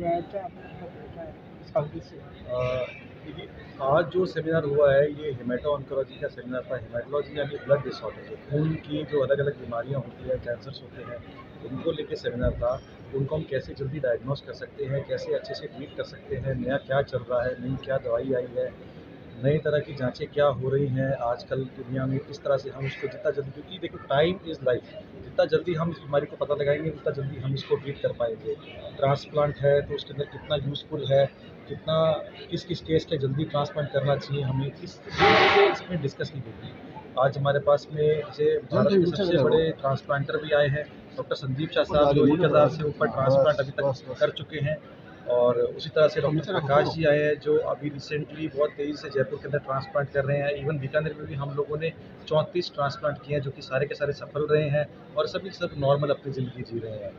हुआ है, क्या आपको लगता है इस हल्दी से? देखिए, आज जो सेमिनार हुआ है ये हेमेटो ऑन्कोलॉजी का सेमिनार था। हेमेटोलॉजी यानी ब्लड डिसऑर्डर, जो खून की जो अलग अलग बीमारियां होती है, कैंसर्स होते हैं, उनको लेके सेमिनार था। उनको हम कैसे जल्दी डायग्नोस कर सकते हैं, कैसे अच्छे से ट्रीट कर सकते हैं, नया क्या चल रहा है, नई क्या दवाई आई है, नई तरह की जांचें क्या हो रही हैं आजकल दुनिया में, किस तरह से हम इसको जितना जल्दी, क्योंकि देखो टाइम इज़ लाइफ, जितना जल्दी हम इस बीमारी को पता लगाएंगे उतना जल्दी हम इसको ट्रीट कर पाएंगे। ट्रांसप्लांट है तो उसके अंदर कितना यूज़फुल है, कितना किस किस केस के जल्दी ट्रांसप्लांट करना चाहिए हमें, इस चीज़ें इसमें डिस्कस की गई थी। आज हमारे पास में जैसे भारत के सबसे बड़े ट्रांसप्लांटर भी आए हैं, डॉक्टर संदीप शाह साहब, जो 1000 से ऊपर ट्रांसप्लांट अभी तक कर चुके हैं। और उसी तरह से डॉक्टर प्रकाश जी आए हैं, जो अभी रिसेंटली बहुत तेज़ी से जयपुर के अंदर ट्रांसप्लांट कर रहे हैं। इवन बीकानेर में भी हम लोगों ने 34 ट्रांसप्लांट किए हैं, जो कि सारे के सारे सफल रहे हैं और सभी सब नॉर्मल अपनी ज़िंदगी जी रहे हैं।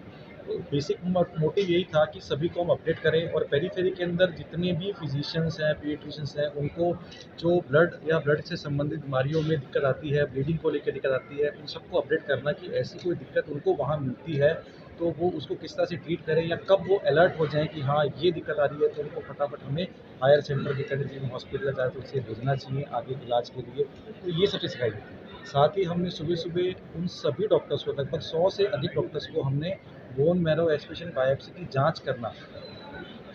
तो बेसिक मोटिव यही था कि सभी को हम अपडेट करें, और पेरीफेरी के अंदर जितने भी फिजिशियंस हैं, पीडियाट्रिशियंस हैं, उनको जो ब्लड या ब्लड से संबंधित बीमारियों में दिक्कत आती है, ब्लीडिंग को लेकर दिक्कत आती है, उन सबको अपडेट करना कि ऐसी कोई दिक्कत उनको वहाँ मिलती है तो वो उसको किस तरह से ट्रीट करें, या कब वो अलर्ट हो जाएं कि हाँ ये दिक्कत आ रही है, तो उनको फटाफट हमें हायर सेंटर बीकानेर हॉस्पिटल जाए तो उसे भेजना चाहिए आगे इलाज के लिए। तो ये सबसे सिखाई गई थी। साथ ही हमने सुबह सुबह उन सभी डॉक्टर्स को, लगभग 100 से अधिक डॉक्टर्स को हमने बोन मैरो एस्पिरेशन बायोप्सी की जांच करना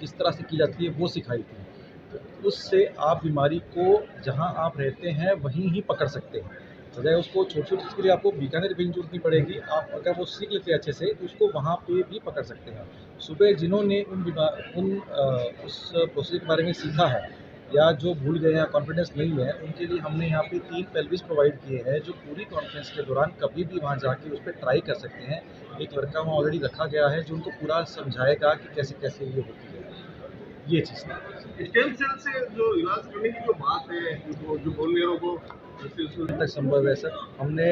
किस तरह से की जाती है वो सिखाई थी। तो उससे आप बीमारी को जहां आप रहते हैं वहीं ही पकड़ सकते हैं, बजाय उसको छोटी छोटी चीज़ के लिए आपको बीकानेर भेजने की जरूरत नहीं पड़ेगी। आप अगर वो सीख लेते हैं अच्छे से तो उसको वहाँ पे भी पकड़ सकते हैं। सुबह जिन्होंने उस प्रोसीजर के बारे में सीखा है, या जो भूल गए हैं, कॉन्फिडेंस नहीं है, उनके लिए हमने यहाँ पे 3 पेल्विस प्रोवाइड किए हैं, जो पूरी कॉन्फ्रेंस के दौरान कभी भी वहाँ जाके उस पर ट्राई कर सकते हैं। एक लड़का वहाँ ऑलरेडी रखा गया है जो उनको पूरा समझाएगा कि कैसे कैसे ये होती है। ये चीज़ स्टेम सेल से जो इलाज करने की जो बात है, जो बोन मैरो को तक संभव है सर। हमने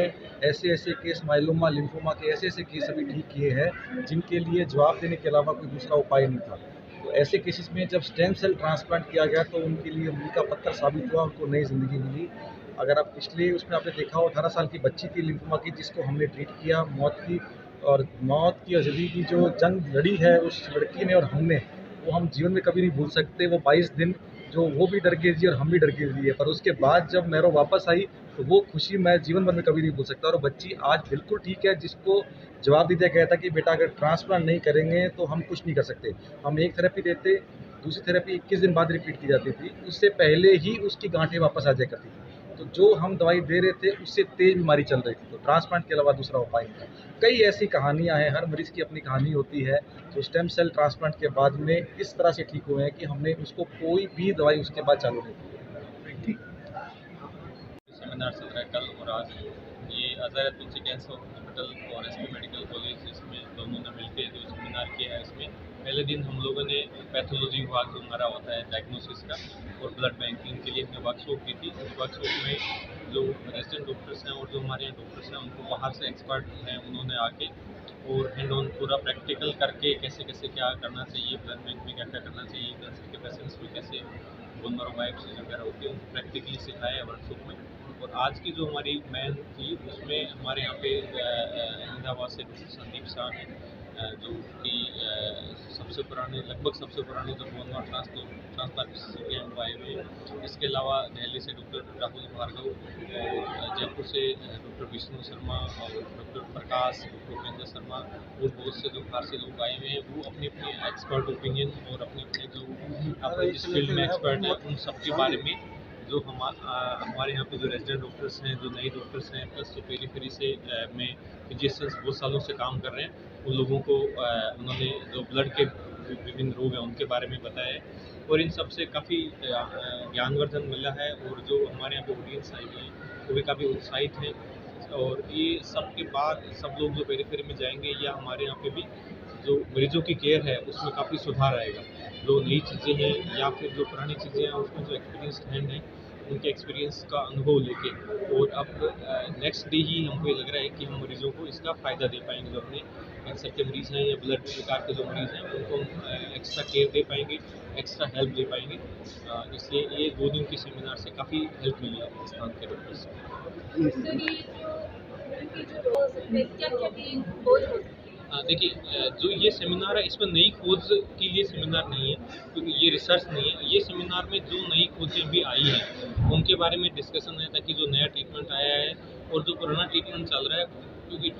ऐसे ऐसे केस, माइलोमा, लिम्फोमा के ऐसे ऐसे केस अभी ठीक किए हैं जिनके लिए जवाब देने के अलावा कोई दूसरा उपाय नहीं था। तो ऐसे केसेस में जब स्टेम सेल ट्रांसप्लांट किया गया तो उनके लिए मील का पत्थर साबित हुआ, उनको नई ज़िंदगी मिली। अगर आप पिछले उसमें आपने देखा हो, 18 साल की बच्ची थी लिम्फोमा की, जिसको हमने ट्रीट किया, मौत की और ज़िंदगी की जो जंग लड़ी है उस लड़की ने और हमने, वो हम जीवन में कभी नहीं भूल सकते। वो 22 दिन जो वो भी डर के जी और हम भी डर के लिए, पर उसके बाद जब मैरो वापस आई तो वो खुशी मैं जीवन भर में कभी नहीं भूल सकता। और बच्ची आज बिल्कुल ठीक है, जिसको जवाब दिया गया था कि बेटा अगर ट्रांसप्लांट नहीं करेंगे तो हम कुछ नहीं कर सकते। हम एक थेरेपी देते, दूसरी थेरेपी 21 दिन बाद रिपीट की जाती थी, उससे पहले ही उसकी गांठें वापस आ जाया करती थी। तो जो हम दवाई दे रहे थे उससे तेज बीमारी चल रही थी, तो ट्रांसप्लांट के अलावा दूसरा उपाय नहीं था। कई ऐसी कहानियां हैं, हर मरीज की अपनी कहानी होती है जो स्टेम सेल ट्रांसप्लांट के बाद में इस तरह से ठीक हुए हैं कि हमने उसको कोई भी दवाई उसके बाद चालू नहीं की। सेमिनार चल रहा है कल और आज, ये अज़हर तुलसी कैंसर हॉस्पिटल और एसपी मेडिकल कॉलेज, इसमें दोनों ने मिलकर जो सेमिनार किया है, इसमें पहले दिन हम लोगों ने पैथोलॉजी विभाग जो हमारा होता है डायग्नोसिस का और ब्लड बैंकिंग के लिए हमने वर्कशॉप की थी। उस वर्कशॉप में जो रेजिडेंट डॉक्टर्स हैं और जो हमारे यहाँ डॉक्टर्स हैं, उनको बाहर से एक्सपर्ट हैं, उन्होंने आके और हैंड ऑन पूरा प्रैक्टिकल करके कैसे कैसे क्या करना चाहिए, ब्लड बैंक में क्या क्या करना चाहिए, कैंसर के पेशेंट्स में कैसे बोन मैरो बायोप्सी वगैरह होती है, उनको प्रैक्टिकली सिखाया वर्कशॉप में। और आज की जो हमारी मैन थी उसमें हमारे यहाँ पे अहमदाबाद से डॉक्टर संदीप शाह हैं, जो कि सबसे पुराने, लगभग सबसे पुराने जो बोन मैरो ट्रांसप्लांट के वो आए हुए हैं। इसके अलावा दिल्ली से डॉक्टर राहुल भार्गव और जयपुर से डॉक्टर विष्णु शर्मा और डॉक्टर प्रकाश, डॉक्टर उपेंद्र शर्मा और बहुत से जो बाहर से लोग आए हुए हैं, वो अपनी अपनी एक्सपर्ट ओपिनियन और अपने अपने जो अपने जिस फील्ड में एक्सपर्ट है उन सब के बारे में, जो हमारे यहाँ पे जो रेजिडेंट डॉक्टर्स हैं, जो नए डॉक्टर्स हैं, प्लस जो पेरीफेरी से में फिजिशियंस बहुत सालों से काम कर रहे हैं, उन लोगों को उन्होंने जो ब्लड के विभिन्न रोग हैं उनके बारे में बताया है। और इन सब से काफ़ी ज्ञानवर्धन मिला है, और जो हमारे यहाँ पे ऑडियंस आई हुई है वो भी काफ़ी उत्साहित हैं। और ये सब के बाद सब लोग जो पेरीफेरी में जाएंगे, या हमारे यहाँ पे भी जो मरीजों की केयर है उसमें काफ़ी सुधार आएगा। जो नई चीज़ें हैं या फिर जो पुरानी चीज़ें हैं, उसमें जो एक्सपीरियंस हैंड हैं, उनके एक्सपीरियंस का अनुभव लेके, और अब नेक्स्ट डे ही हमको ये लग रहा है कि हम मरीजों को इसका फ़ायदा दे पाएंगे। जो अपने कैंसर के मरीज़ हैं या ब्लड प्रकार के जो मरीज़ हैं, उनको हम एक्स्ट्रा केयर दे पाएंगे, एक्स्ट्रा हेल्प दे पाएंगे। इसलिए ये 2 दिन की सेमिनार से काफ़ी हेल्प मिली है पाकिस्तान के डॉक्टर्स को। सर, ये जो क्या क्या डोज हो सकती है? देखिए जो ये सेमिनार है इसमें नई खोज के लिए सेमिनार नहीं है, क्योंकि ये रिसर्च नहीं है। ये सेमिनार में जो नई खोजें भी आई हैं उनके बारे में डिस्कशन है, ताकि जो नया ट्रीटमेंट आया है और जो पुराना ट्रीटमेंट चल रहा है, क्योंकि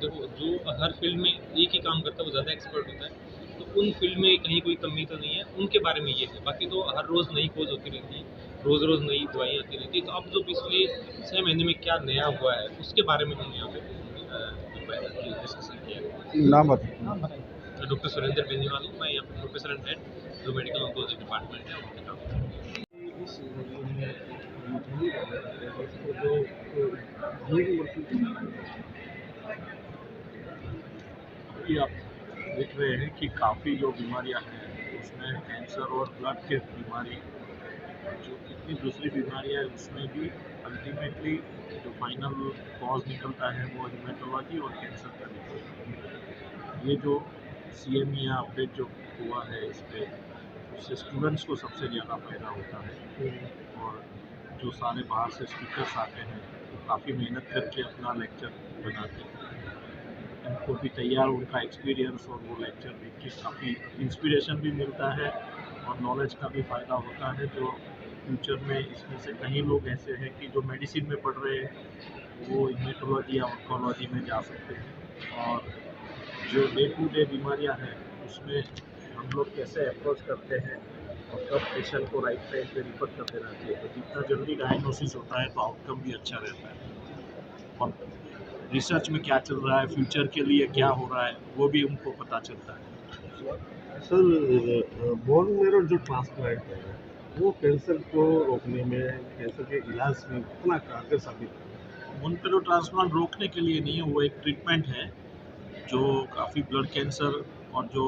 देखो जो हर फील्ड में एक ही काम करता है वो ज़्यादा एक्सपर्ट होता है, तो उन फील्ड में कहीं कोई कमी तो नहीं है, उनके बारे में ये है। बाकी तो हर रोज़ नई खोज होती रहती है, रोज़ रोज़ नई दवाइयाँ आती रहती है। तो अब जो पिछले 6 महीने में क्या नया हुआ है उसके बारे में हमने यहाँ पे डिस्कशन किया है। नाम बताइए। नाम बताइए। डॉक्टर सुरेंद्र बेनीवाल हूँ, मैं यहाँ पे प्रोफेसर एंड हेड जो मेडिकल ऑन्कोलॉजी डिपार्टमेंट है वहाँ पे काम करता हूँ। इस इसको जो भीड़ बढ़ती कि आप देख रहे हैं कि काफ़ी जो बीमारियां हैं उसमें कैंसर और ब्लड के बीमारी, जो कितनी दूसरी बीमारियां हैं उसमें भी अल्टीमेटली जो फाइनल कॉज निकलता है वो हिमेटोलॉजी और कैंसर का निकलता है। ये जो CME अपडेट जो हुआ है इस पर, उससे स्टूडेंट्स को सबसे ज़्यादा फायदा होता है। और जो सारे बाहर से स्पीकर्स आते हैं वो काफ़ी मेहनत करके अपना लेक्चर बनाते हैं, उनको भी तैयार उनका एक्सपीरियंस और वो लेक्चर देख के काफ़ी इंस्पिरेशन भी मिलता है और नॉलेज का भी फ़ायदा होता है। जो फ्यूचर में इसमें से कई लोग ऐसे हैं कि जो मेडिसिन में पढ़ रहे हैं वो हेमेटोलॉजी या ऑन्कोलॉजी में जा सकते हैं। और जो डे टू डे बीमारियां हैं उसमें हम लोग कैसे अप्रोच करते हैं और कब पेशेंट को राइट टाइम पे रिफर कर देना चाहिए, तो जितना जल्दी डायग्नोसिस होता है तो आउटकम भी अच्छा रहता है। और रिसर्च में क्या चल रहा है, फ्यूचर के लिए क्या हो रहा है, वो भी उनको पता चलता है। सर बोन मेरो जो ट्रांसप्लांट है वो कैंसर को रोकने में, कैंसर के इलाज में कितना कारगर साबित है? बोन मेरो ट्रांसप्लांट रोकने के लिए नहीं है, वो एक ट्रीटमेंट है जो काफ़ी ब्लड कैंसर और जो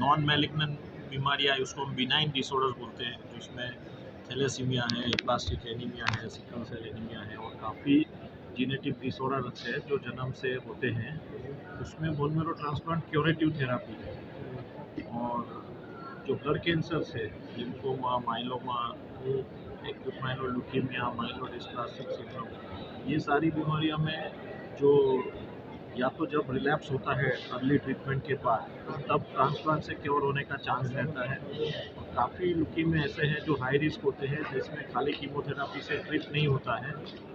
नॉन मैलिग्नेंट बीमारियाँ है उसको हम बिनाइन डिसऑर्डर्स बोलते हैं, जिसमें थैलेसीमिया है, प्लास्टिक एनीमिया है, सिकल सेल एनीमिया है और काफ़ी जीनेटिक डिसऑर्डर है जो जन्म से होते हैं, उसमें bone marrow transplant curative therapy है। और जो ब्लड कैंसर है, lymphoma, myeloma, acute leukaemia, myelodysplastic syndrome, ये सारी बीमारियों में जो या तो जब रिलैप्स होता है अर्ली ट्रीटमेंट के बाद, तब ट्रांसप्लांट से क्योर होने का चांस रहता है। और काफ़ी ल्यूकीमिया ऐसे हैं जो हाई रिस्क होते हैं, जिसमें खाली कीमोथेरापी से ट्रीट नहीं होता है,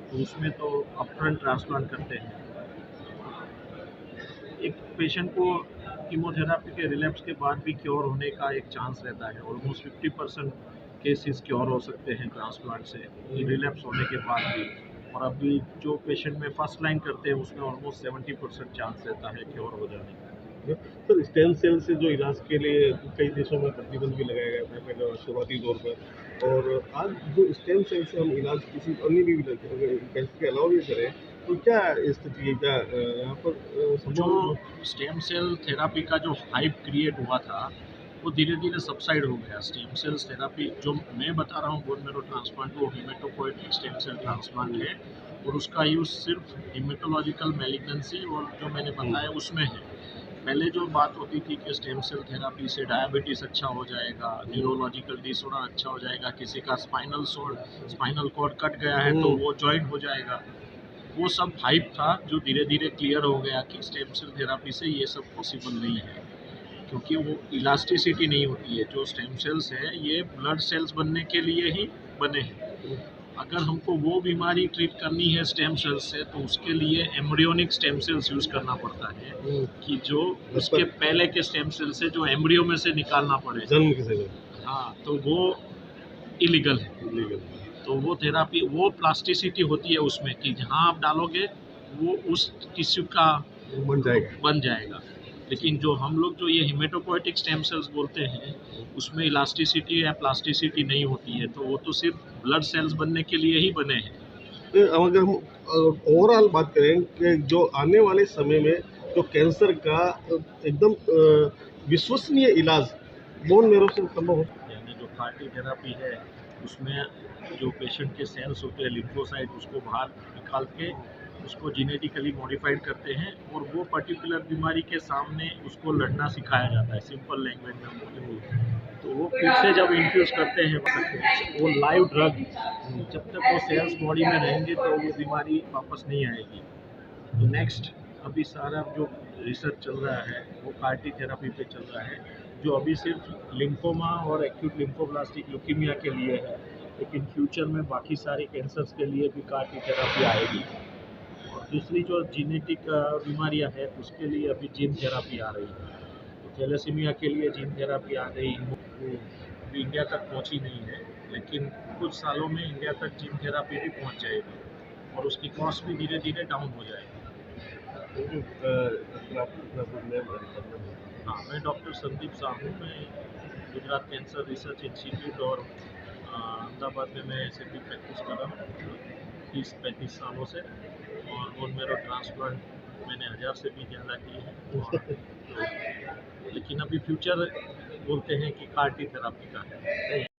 तो उसमें तो अपफ्रंट ट्रांसप्लांट करते हैं। एक पेशेंट को कीमोथेरापी के रिलैप्स के बाद भी क्योर होने का एक चांस रहता है। ऑलमोस्ट 50% केसेस क्योर हो सकते हैं ट्रांसप्लांट से रिलैप्स होने के बाद भी। और अभी जो पेशेंट में फर्स्ट लाइन करते हैं उसमें ऑलमोस्ट 70% चांस रहता है क्योर हो जाने का। सर स्टेम सेल से जो इलाज के लिए कई देशों में प्रतिबंध भी लगाया गया था पहले शुरुआती दौर पर, और आज जो स्टेम सेल से हम इलाज किसी अन्य भी कैंसर के अलावा भी करें तो क्या स्थिति है, क्या यहाँ पर जो स्टेम सेल थेरापी का जो हाइप क्रिएट हुआ था वो धीरे धीरे सबसाइड हो गया। स्टेम सेल्स थेरापी जो मैं बता रहा हूँ बोन मेरो ट्रांसप्लांट, वो हिमेटोपोएटिक स्टेम सेल ट्रांसप्लांट है और उसका यूज़ सिर्फ हिमेटोलॉजिकल मैलिग्नेंसी और जो मैंने बताया उसमें है। पहले जो बात होती थी कि स्टेम सेल थेरापी से डायबिटीज़ अच्छा हो जाएगा, न्यूरोलॉजिकल डिसऑर्डर अच्छा हो जाएगा, किसी का स्पाइनल कॉर्ड कट गया है तो वो जॉइंट हो जाएगा, वो सब हाइप था जो धीरे धीरे क्लियर हो गया कि स्टेम सेल थेरापी से ये सब पॉसिबल नहीं है, क्योंकि वो इलास्टिसिटी नहीं होती है। जो स्टेम सेल्स है ये ब्लड सेल्स बनने के लिए ही बने हैं। अगर हमको वो बीमारी ट्रीट करनी है स्टेम सेल्स से तो उसके लिए एम्ब्रियोनिक स्टेम सेल्स यूज़ करना पड़ता है, कि जो उसके पहले के स्टेम सेल से जो एम्ब्रियो में से निकालना पड़े जन्म की जगह, हाँ, तो वो इलीगल है। तो वो थेरापी, वो प्लास्टिसिटी होती है उसमें कि जहाँ आप डालोगे वो उस टिश्यू का बन जाएगा। लेकिन जो हम लोग जो ये हिमेटोपोएटिक स्टेम सेल्स बोलते हैं उसमें इलास्टिसिटी या प्लास्टिसिटी नहीं होती है, तो वो तो सिर्फ ब्लड सेल्स बनने के लिए ही बने हैं। अगर हम ओवरऑल बात करें कि जो आने वाले समय में जो कैंसर का एकदम विश्वसनीय इलाज बोन मेरो से संभव हो, यानी जो CAR-T थेरापी है उसमें जो पेशेंट के सेल्स होते हैं लिम्फोसाइट, उसको बाहर निकाल के उसको जेनेटिकली मॉडिफाइड करते हैं और वो पर्टिकुलर बीमारी के सामने उसको लड़ना सिखाया जाता है, सिंपल लैंग्वेज में बोले तो वो फिर से जब इन्फ्यूज़ करते हैं वो लाइव ड्रग, जब तक वो सेल्स बॉडी में रहेंगे तो वो बीमारी वापस नहीं आएगी। तो नेक्स्ट अभी सारा जो रिसर्च चल रहा है वो कार्टी थेरापी पे चल रहा है, जो अभी सिर्फ लिम्फोमा और एक्यूट लिम्फोब्लास्टिक ल्यूकीमिया के लिए है, लेकिन फ्यूचर में बाकी सारे कैंसर्स के लिए भी कार्टी थेरापी आएगी। और दूसरी जो जेनेटिक बीमारियां हैं उसके लिए अभी जीन थेरापी आ रही है। तो थैलेसीमिया के लिए जीन थेरापी आ गई, अभी इंडिया तक पहुंची नहीं है, लेकिन कुछ सालों में इंडिया तक जीन थेरापी भी पहुंच जाएगी और उसकी कॉस्ट भी धीरे धीरे डाउन हो जाएगी। हाँ, मैं डॉक्टर संदीप साहू, मैं गुजरात कैंसर रिसर्च इंस्टीट्यूट और अहमदाबाद में मैं ऐसे भी प्रैक्टिस कर रहा हूँ 30-35 सालों से, और बोन मेरो ट्रांसप्लांट मैंने 1000 से भी ज़्यादा किए हैं। लेकिन अभी फ्यूचर बोलते हैं कि कार्टी थेरापी का है।